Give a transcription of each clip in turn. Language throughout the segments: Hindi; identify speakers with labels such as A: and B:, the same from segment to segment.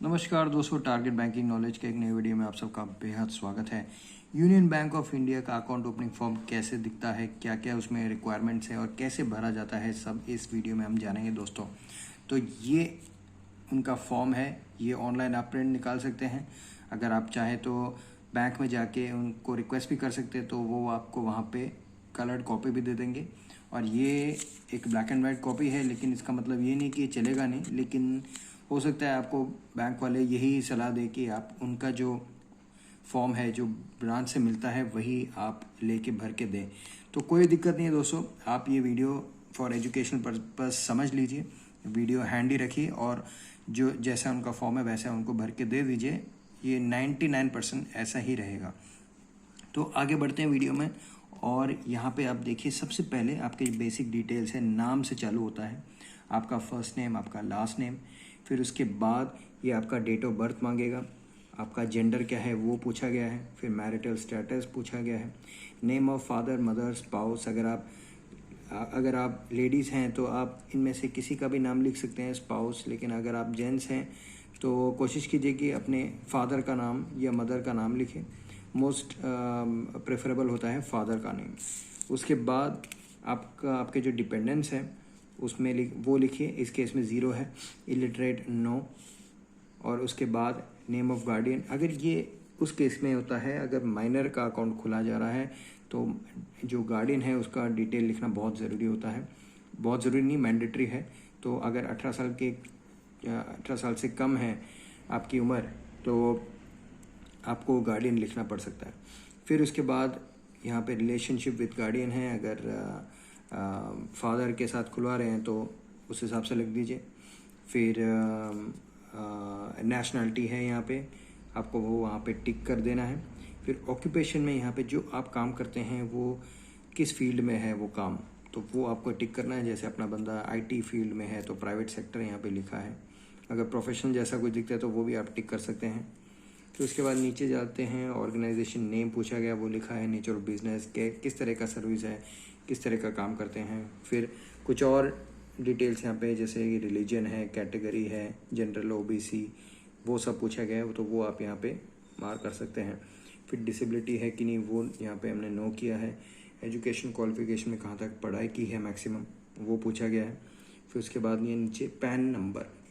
A: नमस्कार दोस्तों, टारगेट बैंकिंग नॉलेज के एक नई वीडियो में आप सबका बेहद स्वागत है। यूनियन बैंक ऑफ इंडिया का अकाउंट ओपनिंग फॉर्म कैसे दिखता है, क्या क्या उसमें रिक्वायरमेंट्स है और कैसे भरा जाता है, सब इस वीडियो में हम जानेंगे दोस्तों। तो ये उनका फॉर्म है, ये ऑनलाइन आप प्रिंट निकाल सकते हैं। अगर आप चाहें तो बैंक में जाके उनको रिक्वेस्ट भी कर सकते हैं, तो वो आपको वहाँ पे कलर्ड कॉपी भी दे देंगे। और ये एक ब्लैक एंड वाइट कॉपी है, लेकिन इसका मतलब ये नहीं कि ये चलेगा नहीं, लेकिन हो सकता है आपको बैंक वाले यही सलाह दे कि आप उनका जो फॉर्म है जो ब्रांच से मिलता है वही आप लेके भर के दें। तो कोई दिक्कत नहीं है दोस्तों, आप ये वीडियो फॉर एजुकेशन पर्पस समझ लीजिए, वीडियो हैंडी रखिए और जो जैसा उनका फॉर्म है वैसा उनको भर के दे दीजिए। ये 99% ऐसा ही रहेगा। तो आगे बढ़ते हैं वीडियो में। और यहाँ पे आप देखिए, सबसे पहले आपके बेसिक डिटेल्स है, नाम से चालू होता है, आपका फर्स्ट नेम, आपका लास्ट नेम। फिर उसके बाद ये आपका डेट ऑफ बर्थ मांगेगा, आपका जेंडर क्या है वो पूछा गया है, फिर मैरिटल स्टेटस पूछा गया है, name of father, mother, spouse. अगर आप लेडीज़ हैं तो आप इनमें से किसी का भी नाम लिख सकते हैं, स्पाउस। लेकिन अगर आप जेंट्स हैं तो कोशिश कीजिए कि अपने फादर का नाम या मदर का नाम लिखें। मोस्ट प्रेफरेबल होता है फादर का नेम। उसके बाद आपके जो डिपेंडेंट्स हैं उसमें वो लिखिए। इस केस में 0 है, इलिटरेट नो। और उसके बाद नेम ऑफ गार्डियन, अगर ये उस केस में होता है अगर माइनर का अकाउंट खुला जा रहा है तो जो गार्डियन है उसका डिटेल लिखना बहुत ज़रूरी होता है। बहुत ज़रूरी नहीं, मैंडेटरी है। तो अगर 18 साल से कम है आपकी उम्र तो आपको गार्डियन लिखना पड़ सकता है। फिर उसके बाद यहाँ पे रिलेशनशिप विद गार्डियन है, अगर फादर के साथ खुलवा रहे हैं तो उस हिसाब से लिख दीजिए। फिर नेशनलिटी है, यहाँ पे आपको वो वहाँ पे टिक कर देना है। फिर ऑक्यूपेशन में यहाँ पे जो आप काम करते हैं वो किस फील्ड में है वो काम, तो वो आपको टिक करना है। जैसे अपना बंदा आईटी फील्ड में है तो प्राइवेट सेक्टर यहाँ पे लिखा है। अगर प्रोफेशनल जैसा कुछ दिखता है तो वो भी आप टिक कर सकते हैं। फिर उसके बाद नीचे जाते हैं, ऑर्गेनाइजेशन नेम पूछा गया, वो लिखा है। नेचर ऑफ बिजनेस, किस तरह का सर्विस है, किस तरह का काम करते हैं। फिर कुछ और डिटेल्स यहाँ पे, जैसे रिलीजन है, कैटेगरी है, जनरल, ओबीसी, वो सब पूछा गया है, तो वो आप यहाँ पे मार्क कर सकते हैं। फिर डिसेबिलिटी है कि नहीं वो यहाँ पे हमने नो किया है। एजुकेशन क्वालिफिकेशन में कहाँ तक पढ़ाई की है मैक्सिमम, वो पूछा गया है। फिर उसके बाद ये नीचे पैन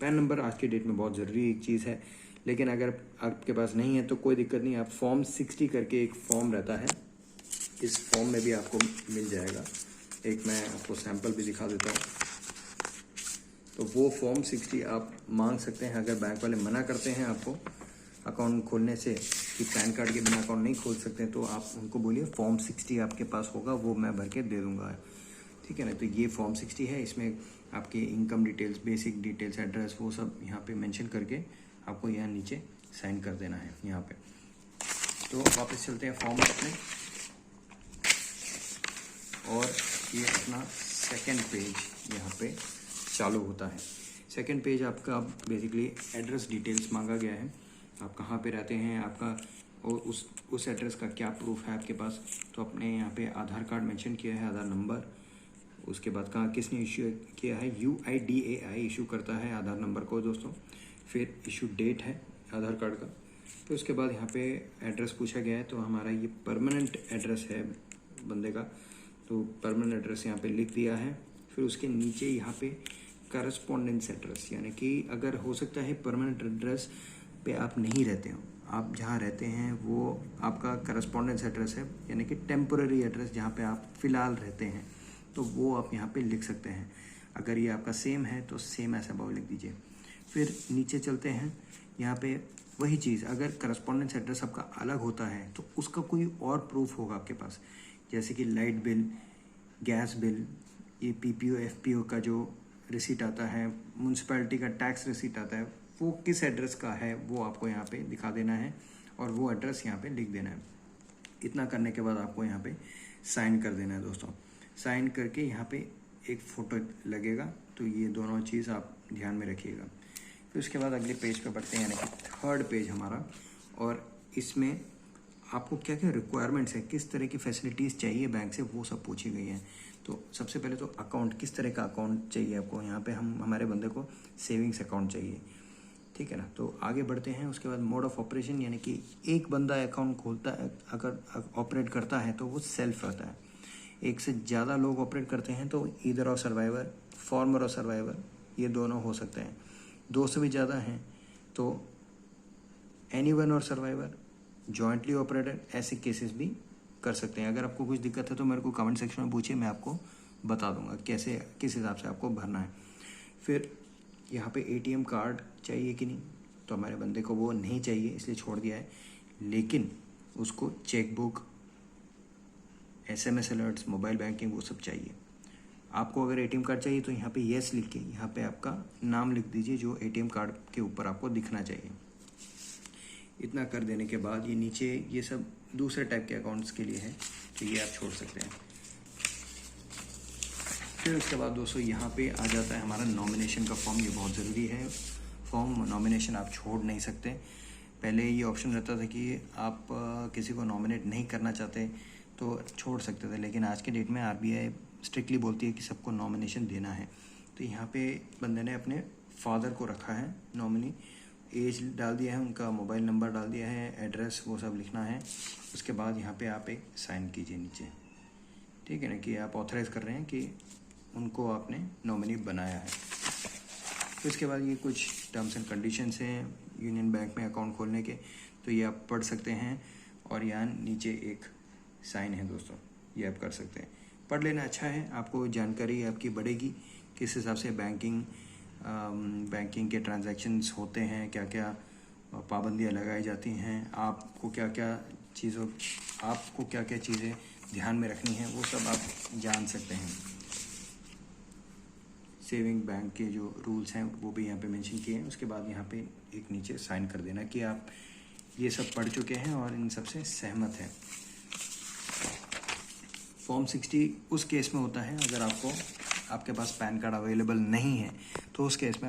A: नंबर आज की डेट में बहुत ज़रूरी एक चीज़ है, लेकिन अगर आपके पास नहीं है तो कोई दिक्कत नहीं, आप फॉर्म 60 करके एक फॉर्म रहता है, इस फॉर्म में भी आपको मिल जाएगा। एक मैं आपको सैंपल भी दिखा देता हूँ। तो वो फॉर्म 60 आप मांग सकते हैं। अगर बैंक वाले मना करते हैं आपको अकाउंट खोलने से कि पैन कार्ड के बिना अकाउंट नहीं खोल सकते, तो आप उनको बोलिए फॉर्म 60 आपके पास होगा, वो मैं भर के दे दूँगा, ठीक है ना। तो ये फॉर्म 60 है, इसमें आपके income details, basic details, address, वो सब यहाँ पे मेंशन करके आपको यहाँ नीचे साइन कर देना है यहाँ पे। तो वापस चलते हैं फॉर्म अपने, और ये अपना सेकंड पेज यहाँ पे चालू होता है। सेकंड पेज आपका बेसिकली एड्रेस डिटेल्स मांगा गया है, आप कहाँ पे रहते हैं, आपका और उस एड्रेस का क्या प्रूफ है आपके पास। तो अपने यहाँ पे आधार कार्ड मेंशन किया है, आधार नंबर। उसके बाद कहाँ किसने इशू किया है, UIDAI इशू करता है आधार नंबर को दोस्तों। फिर इशू डेट है आधार कार्ड का। फिर उसके बाद यहाँ पे एड्रेस पूछा गया है, तो हमारा ये परमानेंट एड्रेस है बंदे का, तो परमानेंट एड्रेस यहाँ पे लिख दिया है। फिर उसके नीचे यहाँ पे करस्पॉन्डेंस एड्रेस, यानी कि अगर हो सकता है परमानेंट एड्रेस पे आप नहीं रहते हो, आप जहाँ रहते हैं वो आपका करस्पॉन्डेंस एड्रेस है, यानी कि टेम्पोररी एड्रेस जहाँ पे आप फ़िलहाल रहते हैं, तो वो आप यहाँ पे लिख सकते हैं। अगर ये आपका सेम है तो सेम ऐसा भाव लिख दीजिए। फिर नीचे चलते हैं, यहाँ पे वही चीज़, अगर करस्पॉन्डेंस एड्रेस आपका अलग होता है तो उसका कोई और प्रूफ होगा आपके पास, जैसे कि लाइट बिल, गैस बिल, ये PPO FPO का जो रिसीट आता है, म्यूनसिपैलिटी का टैक्स रिसीट आता है, वो किस एड्रेस का है वो आपको यहाँ पे दिखा देना है और वो एड्रेस यहाँ पे लिख देना है। इतना करने के बाद आपको यहाँ पे साइन कर देना है दोस्तों। साइन करके यहाँ पे एक फ़ोटो लगेगा, तो ये दोनों चीज़ आप ध्यान में रखिएगा। फिर उसके बाद अगले पेज पे बढ़ते हैं, यानी कि थर्ड पेज हमारा, और इसमें आपको क्या क्या रिक्वायरमेंट्स है, किस तरह की फैसिलिटीज़ चाहिए बैंक से, वो सब पूछी गई हैं। तो सबसे पहले तो अकाउंट, किस तरह का अकाउंट चाहिए आपको। यहाँ पे हमारे बंदे को सेविंग्स अकाउंट चाहिए, ठीक है ना। तो आगे बढ़ते हैं। उसके बाद मोड ऑफ ऑपरेशन, यानी कि एक बंदा अकाउंट खोलता है, अगर ऑपरेट करता है तो वो सेल्फ रहता है। एक से ज़्यादा लोग ऑपरेट करते हैं तो ईदर और सर्वाइवर, फॉर्मर और सर्वाइवर, ये दोनों हो सकते हैं। दो से भी ज़्यादा हैं तो एनीवन और सर्वाइवर, जॉइंटली ऑपरेटेड, ऐसे केसेस भी कर सकते हैं। अगर आपको कुछ दिक्कत है तो मेरे को कमेंट सेक्शन में पूछिए, मैं आपको बता दूंगा कैसे, किस हिसाब से आपको भरना है। फिर यहाँ पे एटीएम कार्ड चाहिए कि नहीं, तो हमारे बंदे को वो नहीं चाहिए इसलिए छोड़ दिया है, लेकिन उसको chequebook, SMS alerts, mobile banking, वो सब चाहिए। आपको अगर एटीएम कार्ड चाहिए तो यहाँ पे येस लिख के यहाँ पे आपका नाम लिख दीजिए जो एटीएम कार्ड के ऊपर आपको दिखना चाहिए। इतना कर देने के बाद ये नीचे ये सब दूसरे टाइप के अकाउंट्स के लिए है, तो ये आप छोड़ सकते हैं। फिर उसके बाद दोस्तों यहाँ पे आ जाता है हमारा नॉमिनेशन का फॉर्म। ये बहुत ज़रूरी है फॉर्म, नॉमिनेशन आप छोड़ नहीं सकते। पहले ये ऑप्शन रहता था कि आप किसी को नॉमिनेट नहीं करना चाहते तो छोड़ सकते थे, लेकिन आज के डेट में RBI स्ट्रिक्टली बोलती है कि सबको नॉमिनेशन देना है। तो यहाँ पे बंदे ने अपने फादर को रखा है नॉमिनी, एज डाल दिया है, उनका मोबाइल नंबर डाल दिया है, एड्रेस वो सब लिखना है। उसके बाद यहाँ पे आप एक साइन कीजिए नीचे, ठीक है ना, कि आप ऑथराइज कर रहे हैं कि उनको आपने नॉमिनी बनाया है। तो इसके बाद ये कुछ टर्म्स एंड कंडीशंस हैं यूनियन बैंक में अकाउंट खोलने के, तो ये आप पढ़ सकते हैं। और यहाँ नीचे एक साइन है दोस्तों, ये आप कर सकते हैं, पढ़ लेना अच्छा है, आपको जानकारी आपकी बढ़ेगी किस हिसाब से बैंकिंग के ट्रांजैक्शंस होते हैं, क्या क्या पाबंदियाँ लगाई जाती हैं, आपको क्या क्या चीज़ें ध्यान में रखनी है, वो सब आप जान सकते हैं। सेविंग बैंक के जो रूल्स हैं वो भी यहाँ पे मेंशन किए हैं। उसके बाद यहाँ पे एक नीचे साइन कर देना कि आप ये सब पढ़ चुके हैं और इन सब से सहमत हैं। फॉर्म 60 उस केस में होता है अगर आपके पास पैन कार्ड अवेलेबल नहीं है, तो उस केस में